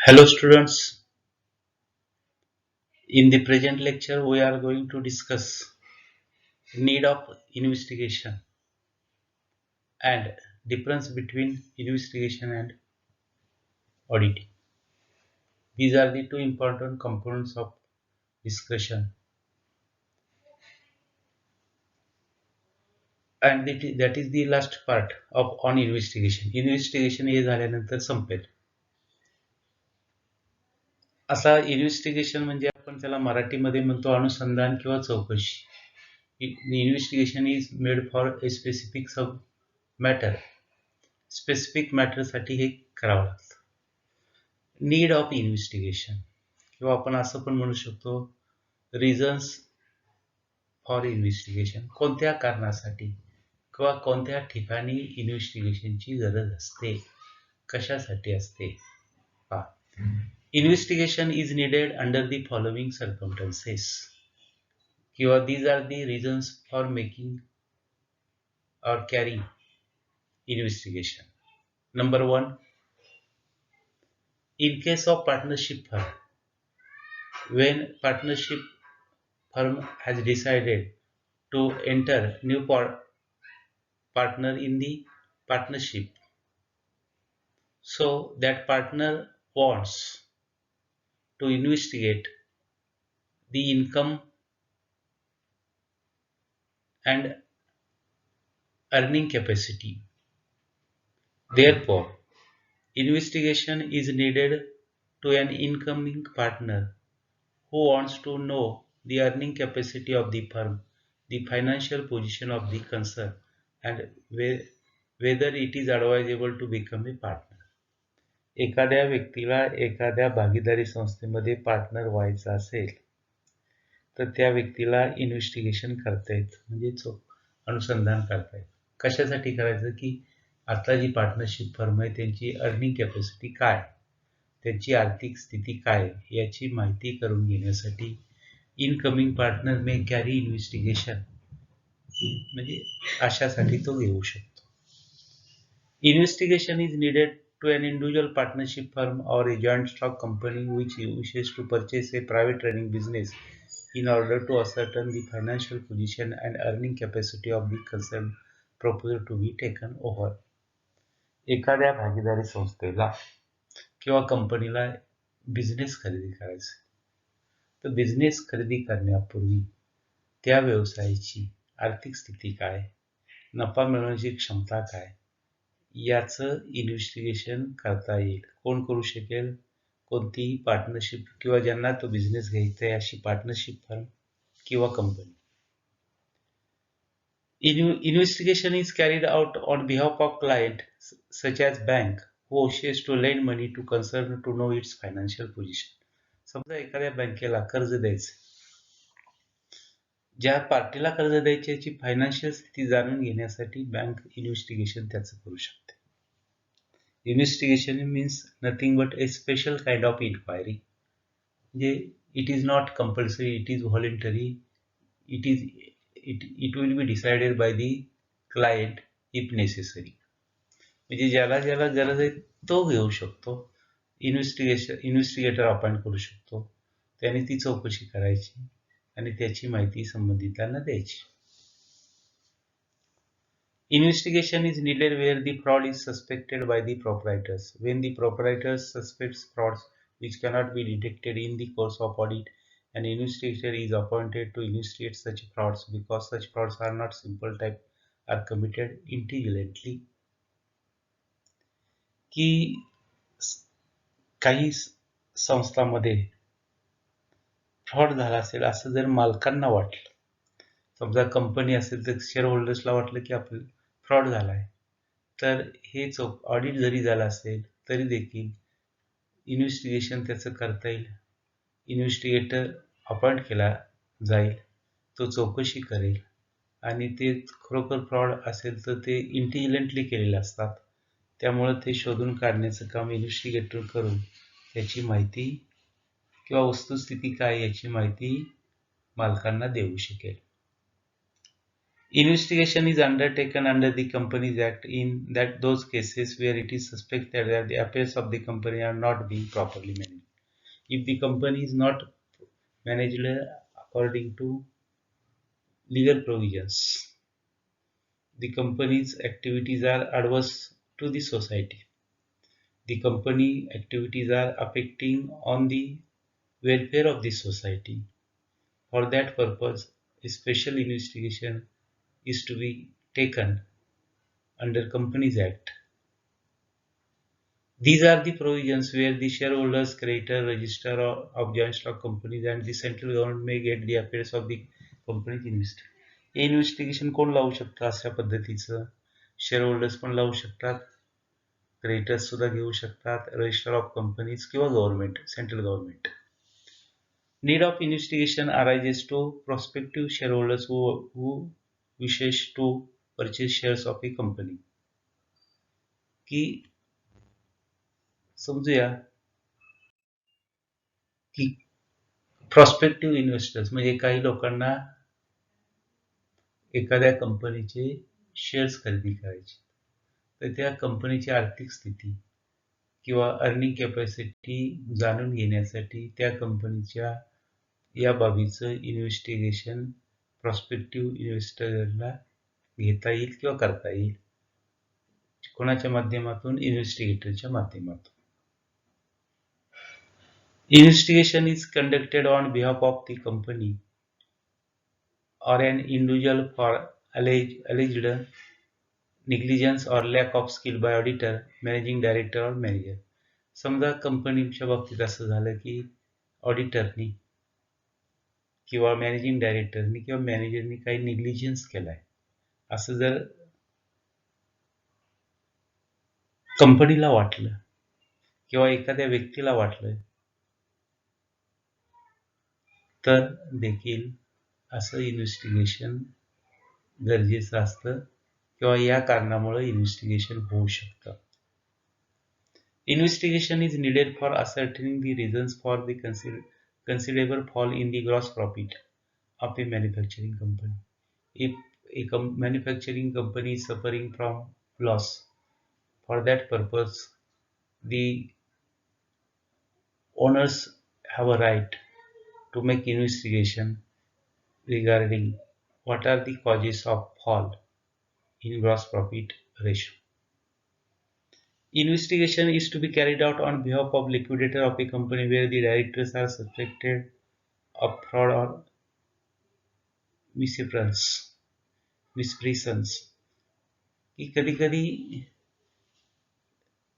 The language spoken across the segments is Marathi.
Hello students, in the present lecture we are going to discuss need of investigation and difference between investigation and auditing. These are the two important components of discussion, and that is the last part of on investigation. Investigation हे झाल्यानंतर संपेल. असा इन्व्हेस्टिगेशन म्हणजे आपण त्याला मराठीमध्ये म्हणतो अनुसंधान किंवा चौकशी. Investigation is made for a specific sub matter. Specific मॅटरसाठी हे करावं लागतं. नीड ऑफ इन्व्हेस्टिगेशन किंवा आपण असं पण म्हणू शकतो रिझन्स फॉर इन्व्हेस्टिगेशन. कोणत्या कारणासाठी किंवा कोणत्या ठिकाणी इन्व्हेस्टिगेशनची गरज असते, कशासाठी असते. Investigation is needed under the following circumstances किंवा these are the reasons for making or carrying investigation. Number one, in case of partnership firm, when partnership firm has decided to enter new partner in the partnership, so that partner wants to investigate the income and earning capacity. Therefore, investigation is needed to an incoming partner who wants to know the earning capacity of the firm, the financial position of the concern, and whether it is advisable to become a partner. एखाद्या व्यक्तीला एखाद्या भागीदारी संस्थेमध्ये पार्टनर व्हायचं असेल तर त्या व्यक्तीला इन्व्हेस्टिगेशन करता येतं, म्हणजे अनुसंधान करता येतं. कशासाठी करायचं की आता जी पार्टनरशिप फर्म आहे त्यांची अर्निंग कॅपॅसिटी काय, त्यांची आर्थिक स्थिती काय याची माहिती करून घेण्यासाठी इनकमिंग पार्टनर मे कॅरी इन्व्हेस्टिगेशन, म्हणजे अशासाठी तो घेऊ शकतो. Investigation is needed to an individual partnership firm or a joint stock company which wishes to purchase a private training business in order to ascertain the financial position and earning capacity of the concerned proposed to be taken over. एखाद्या भागीदारी संस्थेला किंवा कंपनीला बिझनेस खरेदी करायचा, तर बिझनेस खरेदी करण्यापूर्वी त्या व्यवसायाची आर्थिक स्थिती काय, नफा मिळवण्याची क्षमता काय याचं इन्व्हेस्टिगेशन करता येईल. कोण करू शकेल? कोणतीही पार्टनरशिप किंवा ज्यांना तो बिझनेस घ्यायचा आहे अशी पार्टनरशिप फर्म किंवा company. Investigation is carried out on behalf of client such as bank who wishes to lend money to concern to know its financial position. समजा एखाद्या बँकेला कर्ज द्यायचं, ज्या पार्टीला कर्ज द्यायची याची फायनान्शियल स्थिती जाणून घेण्यासाठी बँक इन्व्हेस्टिगेशन त्याचं करू शकते. Investigation means nothing but a special kind of inquiry. म्हणजे it is not compulsory, it is voluntary, it will be decided by the client if necessary. म्हणजे ज्याला ज्याला गरज आहे तो घेऊ शकतो. इन्व्हेस्टिगेटर अपॉइंट करू शकतो, त्याने ती चौकशी करायची आणि त्याची माहिती संबंधितांना द्यायची. Investigation is needed where the fraud is suspected by the proprietors. When the proprietors suspects frauds which cannot be detected in the course of audit, an investigator is appointed to investigate such frauds because such frauds are not simple type are committed intelligently. की काही संस्थांमध्ये फ्रॉड झाला असेल असं जर मालकांना वाटलं, समजा कंपनी असेल तर शेअर होल्डर्सला वाटलं की आपलं फ्रॉड झाला आहे, तर हे ऑडिट जरी झालं असेल तरी देखील इन्व्हेस्टिगेशन त्याचं करता येईल. इन्व्हेस्टिगेटर अपॉइंट केला जाईल, तो चौकशी करेल आणि ते खरोखर फ्रॉड असेल तर ते इंटेलिजंटली केलेले असतात, त्यामुळे ते शोधून काढण्याचं काम इन्व्हेस्टिगेटर करून त्याची माहिती किंवा वस्तुस्थिती काय याची माहिती मालकांना देऊ शकेल. Investigation is undertaken under the Companies Act in that those cases where it is suspected that the affairs of the company are not being properly managed. If the company is not managed according to legal provisions, the company's activities are adverse to the society. The company activities are affecting on the welfare of the society. For that purpose, a special investigation is to be taken under Companies Act. These are the provisions where the shareholders, creator, register of joint stock companies and the central government may get the affairs of the companies invested. हे इन्व्हेस्टिगेशन कोण लावू शकतं अशा पद्धतीचं? शेअर पण लावू शकतात, क्रेडिटर्स सुद्धा घेऊ शकतात, रजिस्टर ऑफ कंपनीज किंवा government, central government. Need of investigation arises to prospective shareholders who wishes to purchase shares of a company. की समजूया की प्रॉस्पेक्टिव्ह इन्व्हेस्टर्स म्हणजे काही लोकांना एखाद्या कंपनीचे शेअर्स खरेदी करायचे, तर त्या कंपनीची आर्थिक स्थिती किंवा अर्निंग कॅपॅसिटी जाणून घेण्यासाठी त्या कंपनीच्या या बाबीचं इन्व्हेस्टिगेशन प्रॉस्पेक्टिव्ह इन्व्हेस्टरला घेता येईल किंवा करता येईल. कोणाच्या माध्यमातून? इन्व्हेस्टिगेटरच्या माध्यमातून. Investigation is conducted on behalf of the company or an individual for alleged negligence or lack of skill by auditor, managing director or manager. समजा कंपनीच्या बाबतीत असं झालं की ऑडिटरनी किंवा मॅनेजिंग डायरेक्टरनी किंवा मॅनेजरनी काही निग्लिजन्स केलाय असं जर कंपनीला वाटलं किंवा एखाद्या व्यक्तीला वाटलं तर देखील असं इन्व्हेस्टिगेशन गरजेचं असतं किंवा या कारणामुळे इन्व्हेस्टिगेशन होऊ शकतं. Investigation is needed for ascertaining the reasons for the considerable fall in the gross profit of a manufacturing company. If a manufacturing company is suffering from loss, for that purpose, the owners have a right to make investigation regarding what are the causes of fall in gross profit ratio. Investigation is to be carried out on behalf of liquidator of a company where the directors are suspected of fraud or mispresence. की कधी कधी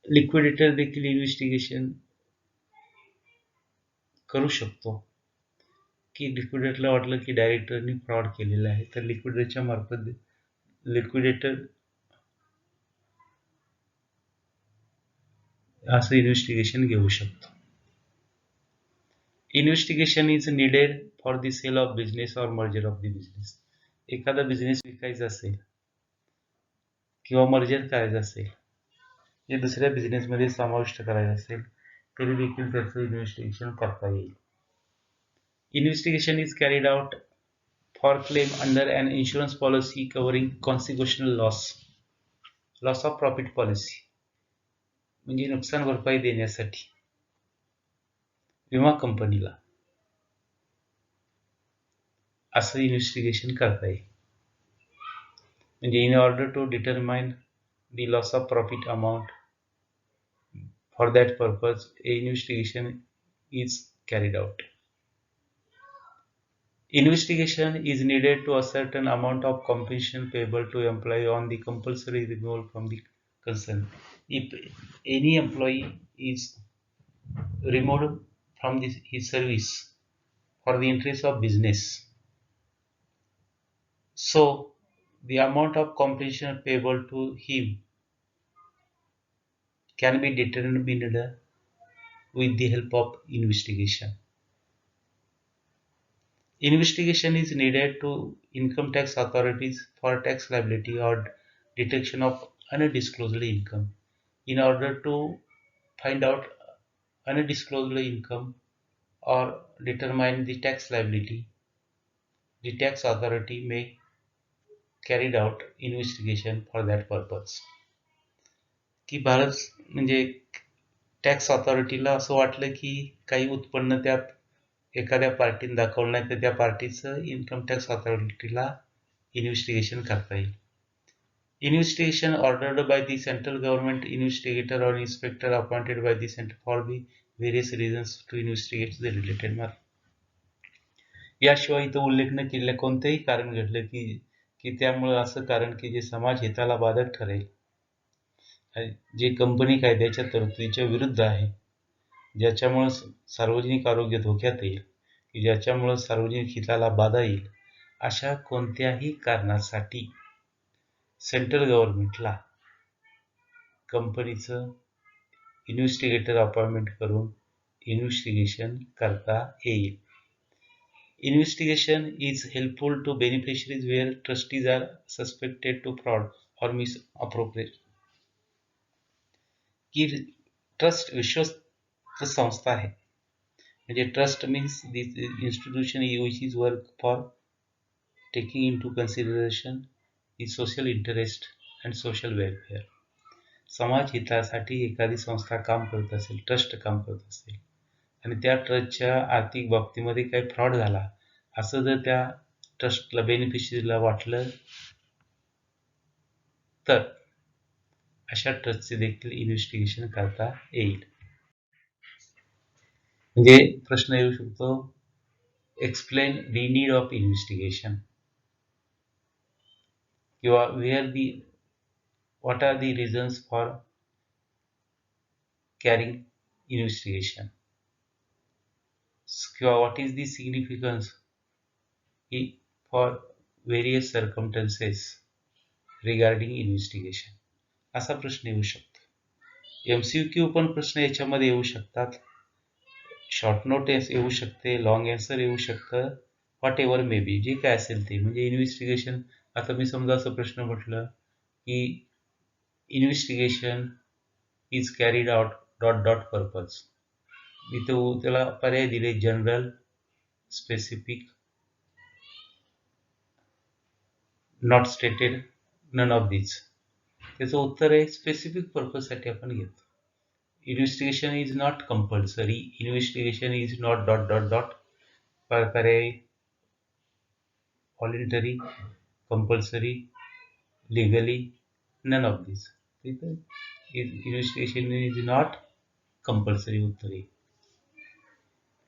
लिक्विडेटर देखील इन्व्हेस्टिगेशन करू शकतो की लिक्विडेटरला वाटलं की डायरेक्टरनी फ्रॉड केलेला आहे तर लिक्विडेटरच्या मार्फत लिक्विडेटर असं इन्व्हेस्टिगेशन घेऊ शकतो. Investigation is needed for the sale of business और मर्जर ऑफ द बिझनेस. एखादा बिझनेस विकायचा असेल किंवा मर्जर करायचं असेल, जे दुसऱ्या बिझनेसमध्ये समाविष्ट करायचं असेल तरी देखील त्याचं इन्व्हेस्टिगेशन करता येईल. Investigation is carried out for claim under an insurance policy covering consequential loss of profit policy, म्हणजे नुकसान भरपाई देण्यासाठी विमा कंपनीला असं इन्व्हेस्टिगेशन करता येईल. म्हणजे in order to determine the loss of profit amount, for that purpose a investigation is carried out. Investigation is needed to ascertain amount of compensation payable to employee on the compulsory removal from the concern. If any employee is removed from his service for the interest of business, so the amount of compensation payable to him can be determined with the help of investigation. Investigation is needed to income tax authorities for tax liability or detection of undisclosed income. In order to find out undisclosed income or determine the tax liability, the tax authority may carried out investigation for that purpose. की भारत म्हणजे टॅक्स ऑथॉरिटीला असं वाटलं की काही उत्पन्न त्या एखाद्या पार्टीने दाखवलं नाही तर त्या पार्टीचं इन्कम टॅक्स ऑथॉरिटीला इन्व्हेस्टिगेशन करता येईल. Investigation ordered by the central government investigator or inspector appointed by the center for the various reasons to investigate the related matter. याशिवाय इथं उल्लेख न केलेल्या कोणतेही कारण घडलं की की त्यामुळे असं कारण की जे समाज हिताला बाधक ठरेल, जे कंपनी कायद्याच्या तरतुदीच्या विरुद्ध आहे, ज्याच्यामुळे सार्वजनिक आरोग्य धोक्यात येईल, की ज्याच्यामुळे सार्वजनिक हिताला बाधा येईल, अशा कोणत्याही कारणासाठी सेंट्रल गव्हर्नमेंटला कंपनीचं इन्व्हेस्टिगेटर अपॉइंटमेंट करून इन्व्हेस्टिगेशन करता येईल. Investigation is helpful to beneficiaries where trustees are suspected to fraud or misappropriate. की ट्रस्ट विश्वस्त संस्था आहे, म्हणजे trust means this institution which is work for taking into consideration the social interest and social welfare. समाज हितासाठी एखादी संस्था काम करत असेल, ट्रस्ट काम करत असेल आणि त्या ट्रस्टच्या आर्थिक बाबतीमध्ये काही फ्रॉड झाला असं जर त्या ट्रस्टला बेनिफिशरीला वाटलं तर अशा ट्रस्टचे देखील इन्व्हेस्टिगेशन करता येईल. म्हणजे प्रश्न येऊ शकतो, explain the need of investigation किंवा what are the reasons for carrying investigation किंवा what is the significance for various circumstances regarding investigation, असा प्रश्न येऊ शकतो. MCQ पण प्रश्न याच्यामध्ये येऊ शकतात, शॉर्ट नोट येऊ शकते, लॉंग आन्सर येऊ शकतं, व्हॉट एव्हर मे बी, जे काय असेल ते. म्हणजे इन्व्हेस्टिगेशन, आता मी समजा असं प्रश्न म्हटलं की investigation is carried out dot dot purpose, इथं त्याला पर्याय दिले general, specific, not stated, none of this. त्याचं उत्तर आहे स्पेसिफिक पर्पजसाठी आपण घेतो. Investigation is not compulsory, investigation is not dot dot dot, पर्याय voluntary, compulsory, legally, none of this. Investigation is not compulsory. उत्तर आहे.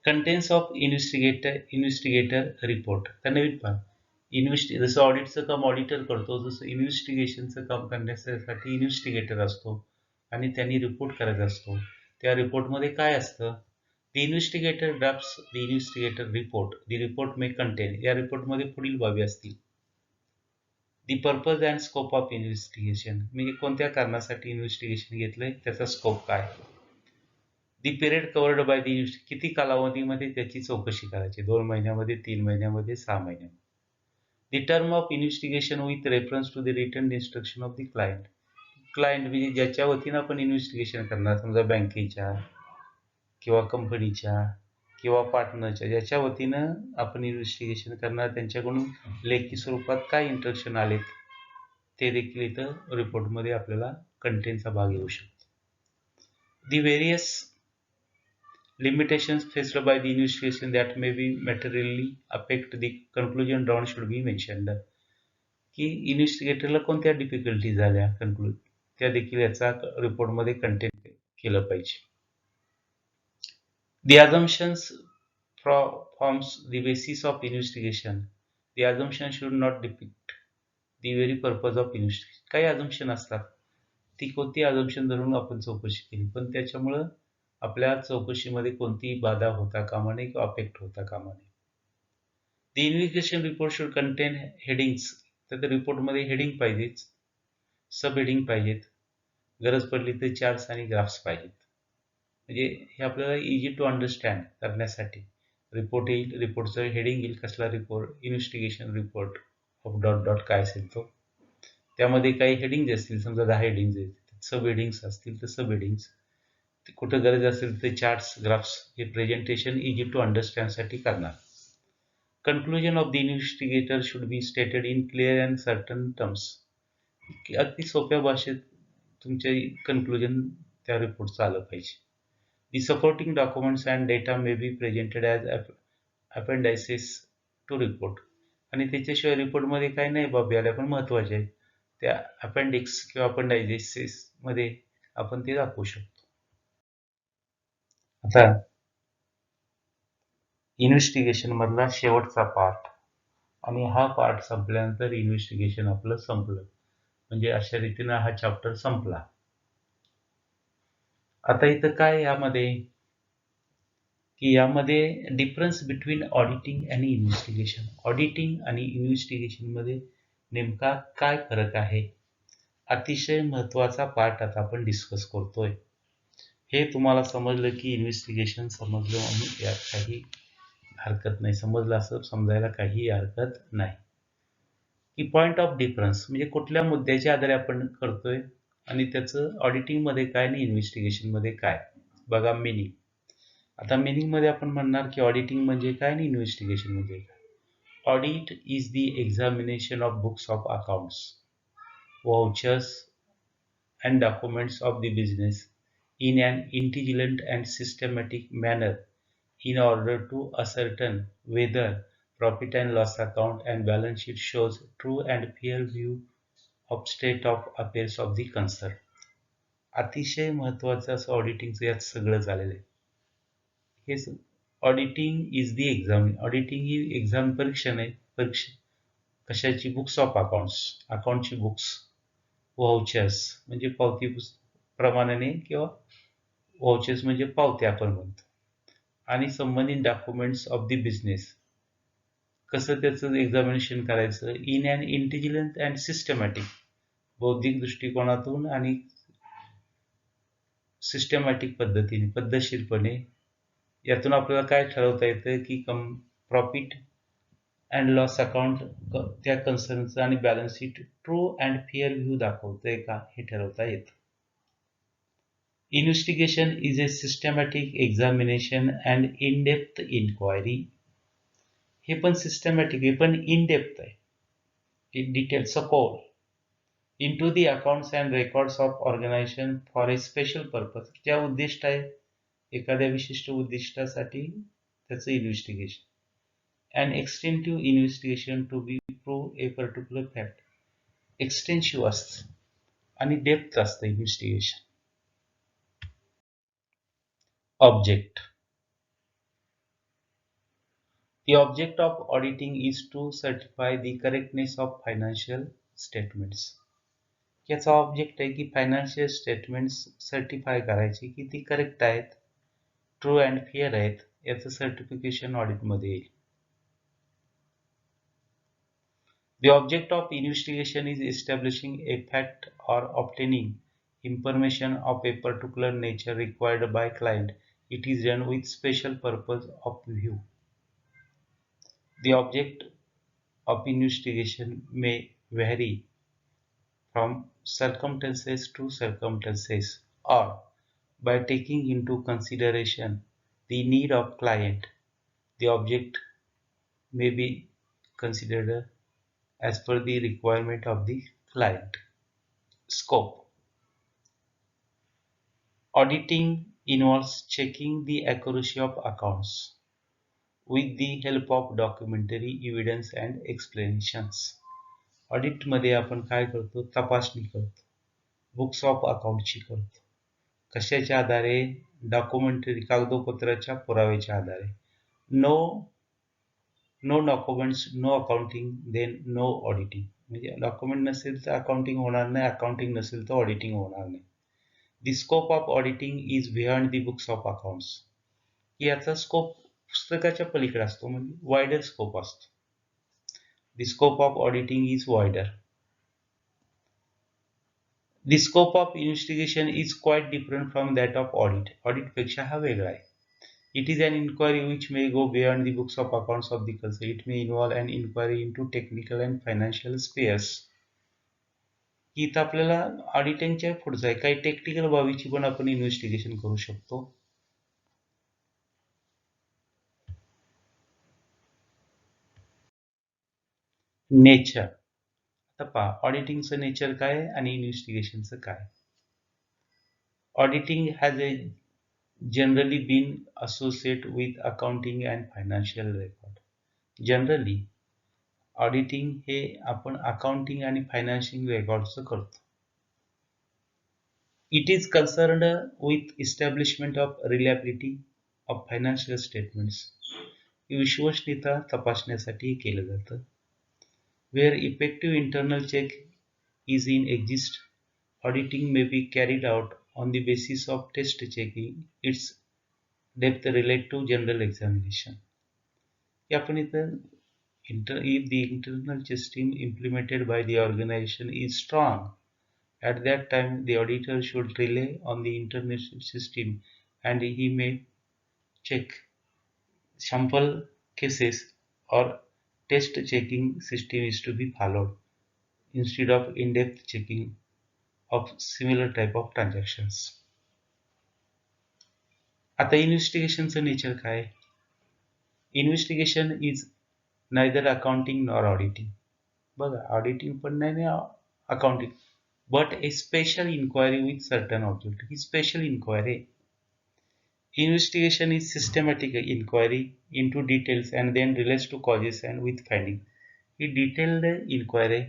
Contents of investigator report. तर नवीन पहा, जसं ऑडिटचं काम ऑडिटर करतो, जसं इन्व्हेस्टिगेशनचं काम करण्यासाठी इन्व्हेस्टिगेटर असतो आणि त्यांनी रिपोर्ट करायचा असतो. त्या रिपोर्टमध्ये काय असतं? The investigator drafts the investigator report. The report may contain, या रिपोर्टमध्ये पुढील बाबी असतील. The purpose and scope of investigation, म्हणजे कोणत्या कारणासाठी इन्व्हेस्टिगेशन घेतलंय, त्याचा स्कोप काय. The period covered by the किती कालावधीमध्ये त्याची चौकशी करायची, 2 महिन्यामध्ये, 3 महिन्यामध्ये, 6 महिन्यामध्ये. The term of investigation with reference to the written instruction of the client. Client म्हणजे ज्याच्या वतीनं आपण इन्व्हेस्टिगेशन करणार, समजा बँकेच्या किंवा कंपनीच्या किंवा पार्टनरच्या, ज्याच्या वतीनं आपण इन्व्हेस्टिगेशन करणार, त्यांच्याकडून लेखी स्वरूपात काय इंस्ट्रक्शन आलेत ते देखील इथं रिपोर्टमध्ये आपल्याला कंटेंटचा भाग येऊ शकतो. दी various limitations faced by the investigation that may be materially affect the conclusion drawn should be mentioned. की इन्व्हेस्टिगेटरला कोणत्या डिफिकल्टी झाल्या त्या देखील याचा रिपोर्टमध्ये कंटेंट केलं पाहिजे. The assumptions forms the basis of investigation. The assumption should not depict the very purpose of investigation. काही assumption असतात, ती कोणती assumption धरून आपण चौकशी केली, पण त्याच्यामुळं आपल्या चौकशीमध्ये कोणतीही बाधा होता कामा नये किंवा अफेक्ट होता कामा नये. The investigation report should contain headings. तर रिपोर्टमध्ये हेडिंग पाहिजेत, सब हेडिंग पाहिजेत, गरज पडली तर चार्ट्स आणि ग्राफ्स पाहिजेत. म्हणजे हे आपल्याला इझी टू अंडरस्टँड करण्यासाठी रिपोर्ट येईल, रिपोर्टचं हेडिंग येईल, कसला report, investigation report of dot dot काय असेल तो, त्यामध्ये काही हेडिंग्ज असतील, समजा 10 हेडिंग्ज आहेत, सब हेडिंग्स असतील तर सब हेडिंग्स, कुठं गरज असेल तर चार्ट्स, ग्राफ्स, हे प्रेझेंटेशन इझी टू अंडरस्टँडसाठी करणार. Conclusion of the investigator should be stated in clear and certain terms. की अगदी सोप्या भाषेत तुमचे कन्क्लुजन त्या रिपोर्टचं आलं पाहिजे. The supporting documents and data may be presented as appendices to report. आणि त्याच्याशिवाय रिपोर्टमध्ये काही नाही बाबी आल्या पण महत्वाच्या आहेत. त्या अपेंडिक्स किंवा अपेंडायझेसिस मध्ये आपण ते दाखवू शकतो. आता इन्व्हेस्टिगेशन मधला शेवटचा पार्ट, आणि हा पार्ट संपल्यानंतर इन्व्हेस्टिगेशन आपलं संपलं. म्हणजे अशा रीतीनं हा चॅप्टर संपला. आता इथं काय यामध्ये की यामध्ये डिफरन्स बिटवीन ऑडिटिंग आणि इन्व्हेस्टिगेशन, ऑडिटिंग आणि इन्व्हेस्टिगेशन मध्ये नेमका काय फरक आहे, अतिशय महत्वाचा पार्ट आता आपण डिस्कस करतोय. हे तुम्हाला समजलं की इन्व्हेस्टिगेशन समजलं म्हणून यात काही हरकत नाही, समजलं असं समजायला काही हरकत नाही. की पॉइंट ऑफ डिफरन्स म्हणजे कुठल्या मुद्द्याच्या आधारे आपण करतोय आणि त्याचं ऑडिटिंग मध्ये काय आणि इन्व्हेस्टिगेशन मध्ये काय. बघा मिनिंग. आता मिनिंग मध्ये आपण म्हणणार की ऑडिटिंग म्हणजे काय आणि इन्व्हेस्टिगेशन म्हणजे काय. Audit is the examination of books of accounts, vouchers and documents of the business in an intelligent and systematic manner in order to ascertain whether profit and loss account and balance sheet shows true and fair view of state of affairs of the concern. अतिशय महत्वाचं असं ऑडिटिंगचं यात सगळं झालेलं आहे. हे auditing is the exam, auditing ही एक्झाम परीक्षा नाही, परीक्षा कशाची, बुक्स ऑफ अकाउंट्स, अकाउंटची बुक्स, वाउचर्स म्हणजे पावती प्रमाणाने किंवा वाउचर्स म्हणजे पावत्या आपण म्हणतो, आणि संबंधित डॉक्युमेंट्स ऑफ द बिझनेस, कसं त्याचं एक्झामिनेशन करायचं in and intelligent and systematic, बौद्धिक दृष्टिकोनातून आणि सिस्टमॅटिक पद्धतीने, पद्धतशीरपणे. यातून आपल्याला काय ठरवता येतं की प्रॉफिट अँड लॉस अकाउंट त्या कन्सर्नचं आणि balance sheet true and fair view दाखवतंय का हे ठरवता येतं. Investigation is a systematic examination and in depth inquiry. हे पण सिस्टमॅटिक आहे पण इन डेप्थ आहे, इन डिटेल, सखोल, into the accounts and records of organization for a special purpose. ज्या उद्दिष्ट आहे, एखाद्या विशिष्ट उद्दिष्टासाठी त्याचं investigation. an extensive investigation to be prove a particular fact. Extensive असतं आणि डेप्थ असतं investigation. Object. The object of auditing is to certify the correctness of financial statements. याचा ऑब्जेक्ट आहे की फायनान्शियल स्टेटमेंट्स सर्टिफाय करायची की ती करेक्ट आहेत, ट्रू अँड फेअर आहेत, याचं सर्टिफिकेशन ऑडिटमध्ये येईल. The object of investigation is establishing a fact or obtaining information of a particular nature required by client. It is done with special purpose of view. The object of investigation may vary from circumstances to circumstances, or by taking into consideration the need of client, the object may be considered as per the requirement of the client. Scope. Auditing involves checking the accuracy of accounts with the help of documentary evidence and explanations. ऑडिटमध्ये आपण काय करतो, तपासणी करतो, बुक्स ऑफ अकाउंटची करतो. कशाच्या आधारे, डॉक्युमेंटरी, कागदोपत्राच्या पुराव्याच्या आधारे. No documents no accounting, then no auditing. म्हणजे डॉक्युमेंट नसेल तर अकाउंटिंग होणार नाही, अकाउंटिंग नसेल तर ऑडिटिंग होणार नाही. The scope of auditing is beyond the books of accounts. याचा स्कोप पुस्तकाच्या पलीकडे असतो, म्हणजे वायडर स्कोप असतो. The scope of auditing is wider. The scope of investigation is quite different from that of audit. Audit पेक्षा हा वेगळा आहे. It is an inquiry which may go beyond the books of accounts of the concern. It may involve an inquiry into technical and financial spheres. इथं आपल्याला ऑडिटिंगच्या पुढचं आहे, काही टेक्निकल बाबीची पण आपण इन्व्हेस्टिगेशन करू शकतो. नेचर. आता पहा, ऑडिटिंगचं नेचर काय आहे आणि इन्व्हेस्टिगेशनचं काय. Auditing has generally been associated with accounting and financial record. Generally auditing हे आपण अकाउंटिंग आणि फायनान्शियल रेकॉर्डचं करतो. It is concerned with establishment of reliability of financial statements. विश्वसनीयता तपासण्यासाठी केलं जातं. Where effective internal check is in exist, auditing may be carried out on the basis of test checking its depth relate to general examination. आपण इथं if the internal system implemented by the organization is strong, at that time the auditor should rely on the internal system and he may check sample cases or test checking system is to be followed instead of in-depth checking of similar type of transactions. आता इन्व्हेस्टिगेशनचं नेचर काय. Investigation is neither accounting nor auditing. बघा, ऑडिटिंग पण नाही ना accounting, but a special inquiry with certain object. ही special inquiry. Investigation is systematic inquiry into details and then relates to causes and with finding. ही डिटेल्ड इन्क्वायरी,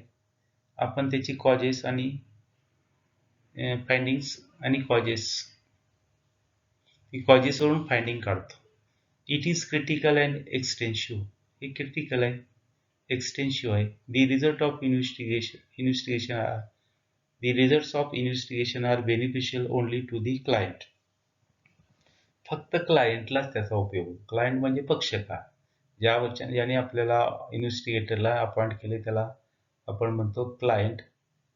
आपण त्याची कॉजेस आणि फाइंडिंग्स आणि कॉजेसवरून फाइंडिंग काढतो. It is critical and extensive. हे क्रिटिकल आहे, एक्सटेन्सिव्ह आहे. The result of investigation R beneficial only to the client. फक्त क्लायंटलाच त्याचा उपयोग. क्लायंट म्हणजे पक्षकार, ज्याने आपल्याला इन्व्हेस्टिगेटरला अपॉइंट केले त्याला आपण म्हणतो क्लायंट.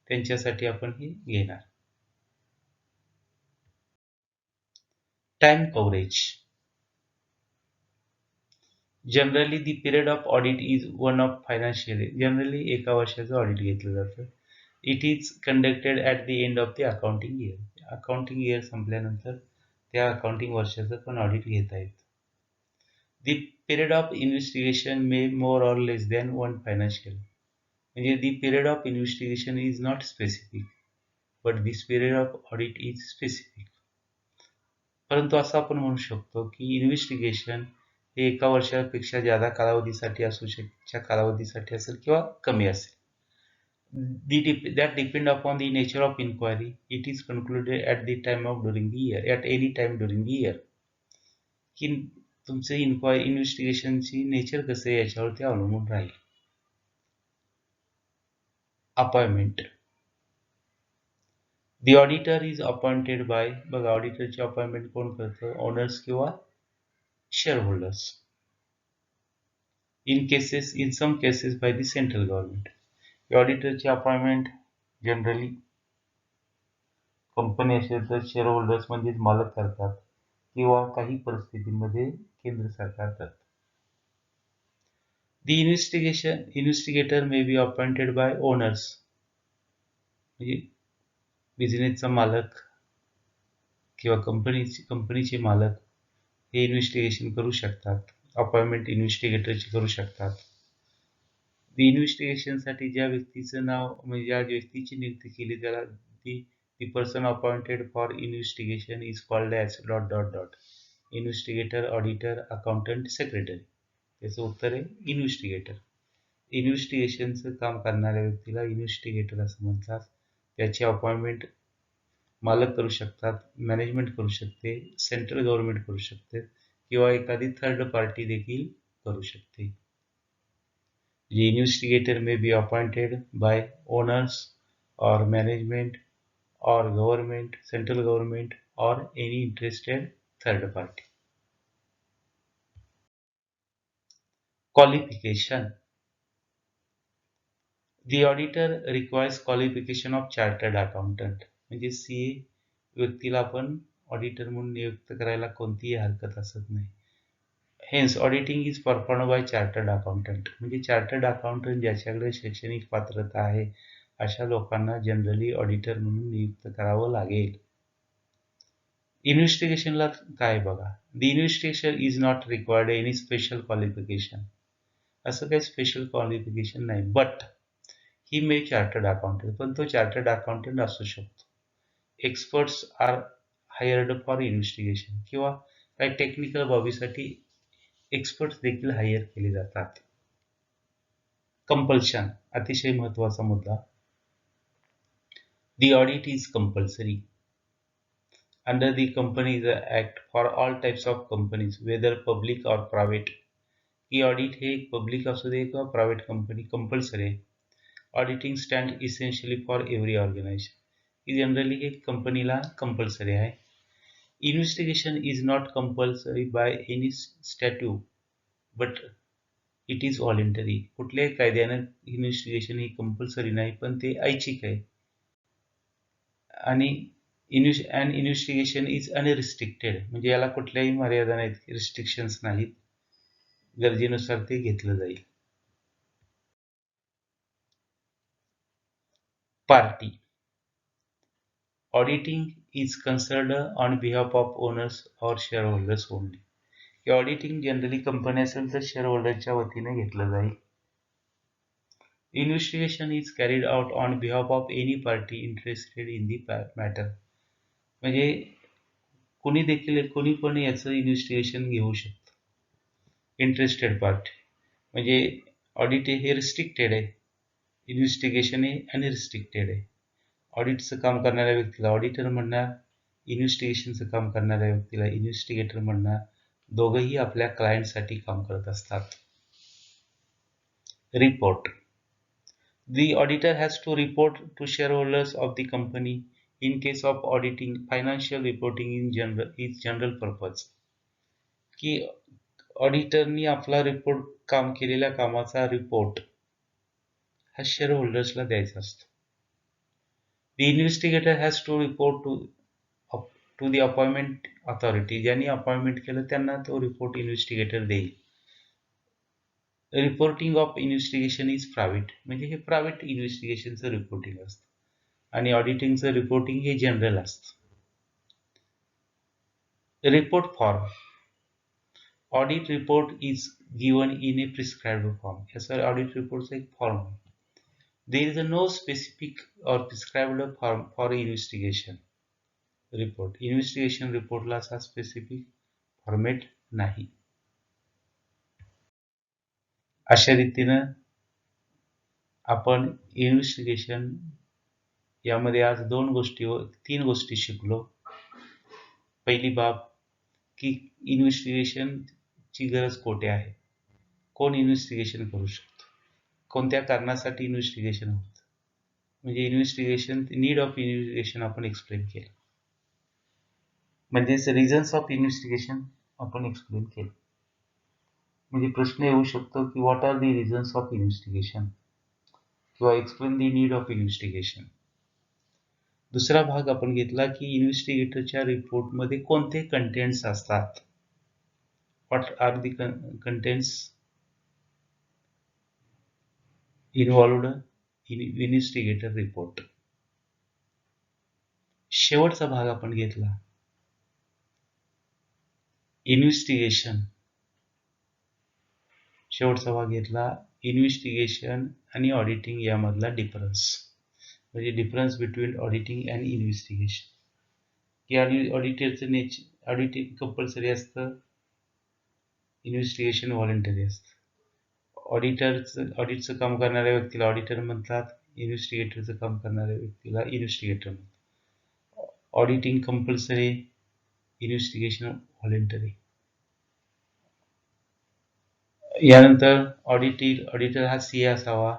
त्यांच्यासाठी आपण हे घेणार. Time coverage. Generally the period of audit is one of financial. Generally एका वर्षाचं ऑडिट घेतलं जातं. It is conducted at the end of the accounting year. Accounting year संपल्यानंतर त्या अकाउंटिंग वर्षाचं पण ऑडिट घेता येतं. The period of investigation may more or less than one financial. म्हणजे the period of investigation is not specific, but this period of audit is specific. परंतु असं आपण म्हणू शकतो की इन्व्हेस्टिगेशन हे एका वर्षापेक्षा जादा कालावधीसाठी असू शकच्या कालावधीसाठी असेल किंवा कमी असेल. that depend upon the nature of inquiry. It is concluded at the time of during the year, at any time during the year. की तुमचं इन्व्हेस्टिगेशनची नेचर कसं आहे याच्यावरती अवलंबून राहील. Appointment. The auditor is appointed by. बघा, ऑडिटरची अपॉइंटमेंट कोण करतं. ओनर्स किंवा shareholders. In some cases by the central government. ऑडिटरची अपॉइंटमेंट जनरली कंपनी असेल तर शेअरहोल्डर्स म्हणजेच मालक करतात किंवा काही परिस्थितीमध्ये केंद्र सरकार करतं. The investigator may be appointed by owners. म्हणजे बिझनेसचा मालक किंवा कंपनीचे मालक हे इन्व्हेस्टिगेशन करू शकतात. अपॉइंटमेंट इन्व्हेस्टिगेटरची करू शकतात. द इन्व्हेस्टिगेशनसाठी ज्या व्यक्तीचं नाव म्हणजे ज्या व्यक्तीची नियुक्ती केली त्याला the person appointed for investigation is called as ... investigator, auditor, accountant, secretary. त्याचं उत्तर आहे इन्व्हेस्टिगेटर. इन्व्हेस्टिगेशनचं काम करणाऱ्या व्यक्तीला इन्व्हेस्टिगेटर असं म्हणतात. त्याची अपॉइंटमेंट मालक करू शकतात, मॅनेजमेंट करू शकते, सेंट्रल गव्हर्नमेंट करू शकते किंवा एखादी थर्ड पार्टी देखील करू शकते. The investigator may be appointed by owners or management or government, central government or any interested third party. Qualification. The auditor requires qualification of chartered accountant. म्हणजे CA व्यक्तीला आपण ऑडिटर म्हणून नियुक्त करायला कोणतीही हरकत असत नाही. Hence auditing is performed by chartered accountant. म्हणजे चार्टर्ड अकाउंटंट ज्याच्याकडे शैक्षणिक पात्रता आहे अशा लोकांना जनरली ऑडिटर म्हणून नियुक्त करावं लागेल. इन्व्हेस्टिगेशनला काय बघा. The investigation is not required any special qualification. असं काही स्पेशल क्वालिफिकेशन नाही. But he may chartered accountant, पण तो चार्टर्ड अकाउंटंट असू शकतो. Experts are hired for investigation, किंवा काही टेक्निकल बाबीसाठी एक्सपर्ट्स देखील हायर केले जातात. कंपल्शन, अतिशय महत्वाचा मुद्दा. The audit is compulsory under the Companies Act for all types of companies, whether public or private. ही ऑडिट हे पब्लिक असू दे किंवा प्रायव्हेट कंपनी, कंपल्सरी आहे. Auditing stand essentially for every organisation. ही जनरली हे कंपनीला कंपल्सरी आहे. Investigation is not compulsory by any statute, but it is voluntary. कुठल्याही कायद्यानं इन्व्हेस्टिगेशन ही कंपल्सरी नाही, पण ते ऐच्छिक आहे. आणि इन्व्हेस्टिगेशन इज अनरिस्ट्रिक्टेड, म्हणजे याला कुठल्याही मर्यादा नाहीत, रिस्ट्रिक्शन्स नाहीत, गरजेनुसार ते घेतलं जाईल. Party auditing is concerned on behalf of owners और शेअर होल्डर्स ओनली. हे ऑडिटिंग जनरली कंपनी असेल तर शेअर होल्डरच्या वतीने घेतलं जाईल. Investigation is carried out on behalf of any party interested in the matter. म्हणजे कोणी पण याचं इन्व्हेस्टिगेशन घेऊ शकतं. इंटरेस्टेड पार्टी म्हणजे ऑडिट हे रिस्ट्रिक्टेड आहे, इन्व्हेस्टिगेशन हे अनरिस्ट्रिक्टेड आहे. ऑडिटचं काम करणाऱ्या व्यक्तीला ऑडिटर म्हणणार, इन्व्हेस्टिगेशनचं काम करणाऱ्या व्यक्तीला इन्व्हेस्टिगेटर म्हणणार. दोघंही आपल्या क्लायंटसाठी काम करत असतात. Report. The auditor has to report to shareholders of the company in case of auditing. Financial reporting in general is general purpose. की ऑडिटरनी आपला रिपोर्ट, काम केलेल्या कामाचा रिपोर्ट हा शेअर होल्डर्सला द्यायचा असतो. The investigator has to report to the appointment authority. ज्यांनी अपॉइंटमेंट केलं त्यांना तो रिपोर्ट इन्व्हेस्टिगेटर देईल. Reporting of investigation is private, म्हणजे हे प्रायव्हेट इन्व्हेस्टिगेशनचं रिपोर्टिंग असतं, आणि ऑडिटिंगचं रिपोर्टिंग हे जनरल असतं. Report form. Audit report is given in a prescribed form. याचा ऑडिट रिपोर्टचा एक फॉर्म आहे. There is no specific or prescribed form for investigation report. Investigation रिपोर्टला असा स्पेसिफिक फॉर्मॅट नाही. अशा रीतीनं आपण इन्व्हेस्टिगेशन यामध्ये आज तीन गोष्टी शिकलो. पहिली बाब की इन्व्हेस्टिगेशनची गरज कोठे आहे, कोण इन्व्हेस्टिगेशन करू शकतो, कोणत्या कारणासाठी इन्व्हेस्टिगेशन होतं, म्हणजे इन्व्हेस्टिगेशन, नीड ऑफ इन्व्हेस्टिगेशन आपण एक्सप्लेन केलं, म्हणजेच रिझन्स ऑफ इन्व्हेस्टिगेशन आपण एक्सप्लेन केलं. म्हणजे प्रश्न येऊ शकतो की what are the reasons of investigation, किंवा explain the need of investigation. दुसरा भाग आपण घेतला की इन्व्हेस्टिगेटरच्या रिपोर्टमध्ये कोणते कंटेंट्स असतात. What are the contents involved in investigator report. शेवटचा भाग आपण घेतला इन्व्हेस्टिगेशन. शेवटचा भाग घेतला इन्व्हेस्टिगेशन आणि ऑडिटिंग यामधला डिफरन्स, म्हणजे difference between auditing and investigation. की ऑडिटरचं ऑडिटिंग कंपल्सरी असतं, इन्व्हेस्टिगेशन व्हॉलेंटरी असतं. ऑडिटचं काम करणाऱ्या व्यक्तीला ऑडिटर म्हणतात, इन्व्हेस्टिगेटरचं काम करणाऱ्या व्यक्तीला इन्व्हेस्टिगेटर म्हणतात. Auditing compulsory, investigation voluntary. यानंतर ऑडिटर हा सीए असावा,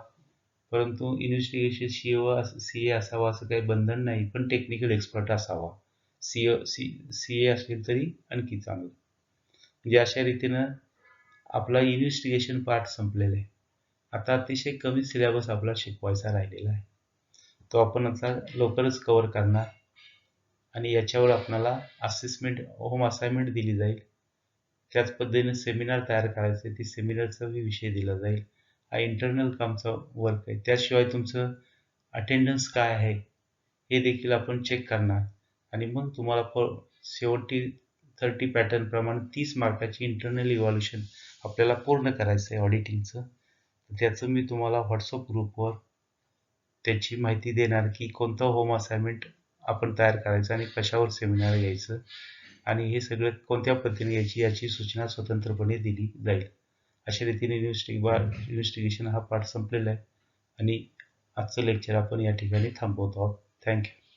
परंतु इन्व्हेस्टिगेशन सीए असावा असं काही बंधन नाही, पण टेक्निकल एक्सपर्ट असावा. सीए असेल तरी आणखी चांगलं. म्हणजे अशा रीतीनं आपला इन्व्हेस्टिगेशन पार्ट संपलेला आहे. आता अतिशय कमी सिलेबस आपला शिकवायचा राहिलेला आहे, तो आपण आता लवकरच कव्हर करणार, आणि याच्यावर आपल्याला होम असाइनमेंट दिली जाईल. त्याच पद्धतीने सेमिनार तयार करायचे, ती सेमिनारचा विषय दिला जाईल. हा इंटरनल कामचा वर्क आहे. त्याशिवाय तुमचं अटेंडन्स काय आहे हे देखील आपण चेक करणार, आणि मग तुम्हाला 70-30 पॅटर्न प्रमाणे 30 मार्काची इंटरनल इव्हॅल्युएशन आपल्याला पूर्ण करायचं आहे ऑडिटिंगचं. त्याचं मी तुम्हाला व्हॉट्सअप ग्रुपवर त्याची माहिती देणार की कोणतं होम असाइनमेंट आपण तयार करायचं आणि कशावर सेमिनार घ्यायचं आणि हे सगळं कोणत्या पद्धतीने याची याची सूचना स्वतंत्रपणे दिली जाईल. अशा रीतीने इन्व्हेस्टिगेशन हा पार्ट संपलेला आहे आणि आजचं लेक्चर आपण या ठिकाणी थांबवतो आहोत. थँक्यू.